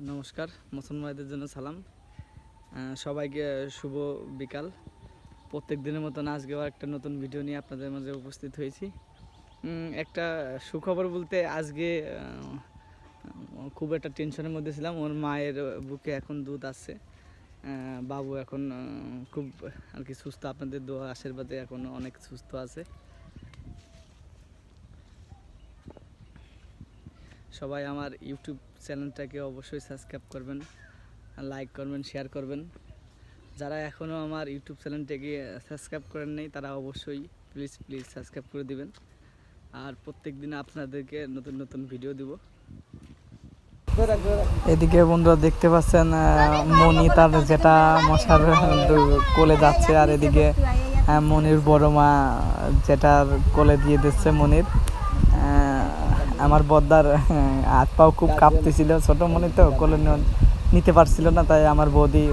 নমস্কার, মুসলমান ভাইদের জন্য সালাম। সবাইকে শুভ বিকাল। প্রত্যেক দিনের মতন আজকেও একটা নতুন ভিডিও নিয়ে আপনাদের মাঝে উপস্থিত হয়েছি। একটা সুখবর বলতে আজকে খুব একটা টেনশনের মধ্যে ছিলাম। ওর মায়ের বুকে এখন দুধ আসছে। বাবু এখন খুব আর কি সুস্থ, আপনাদের দোয়া আশীর্বাদে এখন অনেক সুস্থ আছে। সবাই আমার ইউটিউব চ্যানেলটাকে অবশ্যই সাবস্ক্রাইব করবেন, লাইক করবেন, শেয়ার করবেন। যারা এখনও আমার ইউটিউব চ্যানেলটাকে সাবস্ক্রাইব করেন নাই তারা অবশ্যই প্লিজ সাবস্ক্রাইব করে দিবেন। আর প্রত্যেক দিন আপনাদেরকে নতুন নতুন ভিডিও দিব। এদিকে বন্ধুরা দেখতে পাচ্ছেন মনি তার যেটা মশার কোলে যাচ্ছে, আর এদিকে মনির বড় মা যেটার কোলে দিয়ে দিচ্ছে মনির। আমার বদ্দার হাত পাও খুব কাঁপতেছিল, ছোট মনি তো কোলে নিতে পারছিল না, তাই আমার বৌদি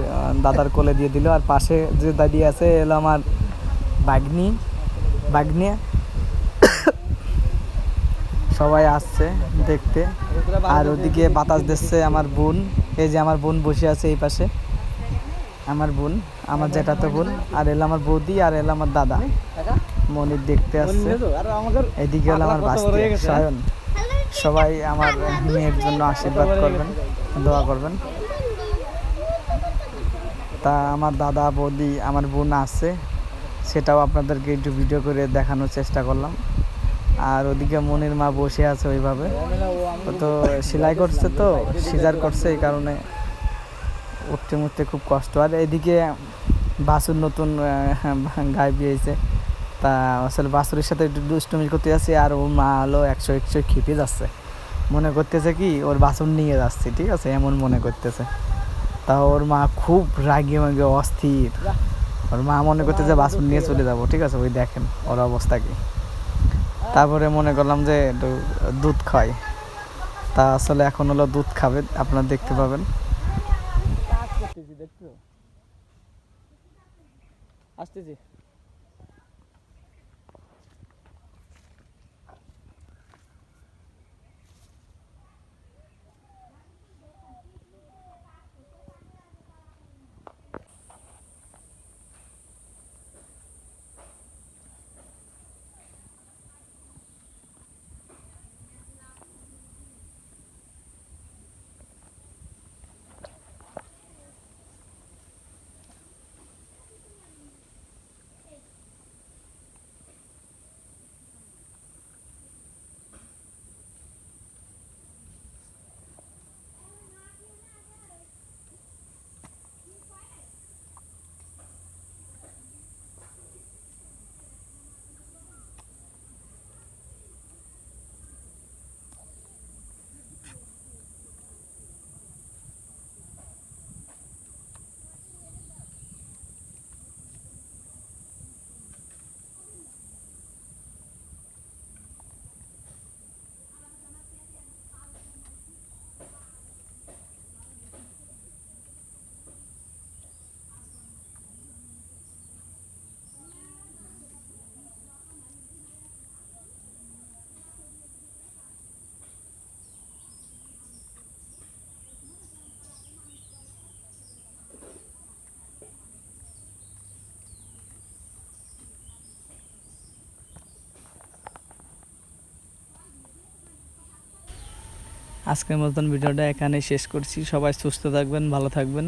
দাদার কোলে দিয়ে দিল। আর পাশে যে দাঁড়িয়ে আছে এলো আমার বাগনি সবাই আসছে দেখতে। আর ওদিকে বাতাস দিচ্ছে আমার বোন, এই যে আমার বোন বসে আছে এই পাশে, আমার বোন, আমার জ্যাঠাতো বোন। আর এলো আমার বৌদি, আর এলো আমার দাদা মনির দেখতে আসছে। এদিকে হলো আমার ভাস্তি সায়ন। সবাই আমার মেয়ের জন্য আশীর্বাদ করবেন, দোয়া করবেন। তা আমার দাদা বৌদি আমার বোন আছে, সেটাও আপনাদেরকে একটু ভিডিও করে দেখানোর চেষ্টা করলাম। আর ওদিকে মনির মা বসে আছে ওইভাবে, ও তো সেলাই করছে, তো সিজার করছে, এই কারণে উঠতে খুব কষ্ট। আর এদিকে বাছুর নতুন গায়ে বিয়েছে, তা আসলে বাছুরের সাথে একটু দুষ্টুমি করতে যাচ্ছে। আর ওর মা হলো একশো খেপে যাচ্ছে, মনে করতেছে কি ওর বাছুর নিয়ে যাচ্ছে, ঠিক আছে, এমন মনে করতেছে। তা ওর মা খুব রাগে মাগে অস্থির, ওর মা মনে করতেছে বাছুর নিয়ে চলে যাবো, ঠিক আছে। ওই দেখেন ওর অবস্থা কি। তারপরে মনে করলাম যে একটু দুধ খাই, তা আসলে এখন হলো দুধ খাবে, আপনারা দেখতে পাবেন। আসতেছি। আজকের মতন ভিডিওটা এখানে শেষ করছি। সবাই সুস্থ থাকবেন, ভালো থাকবেন।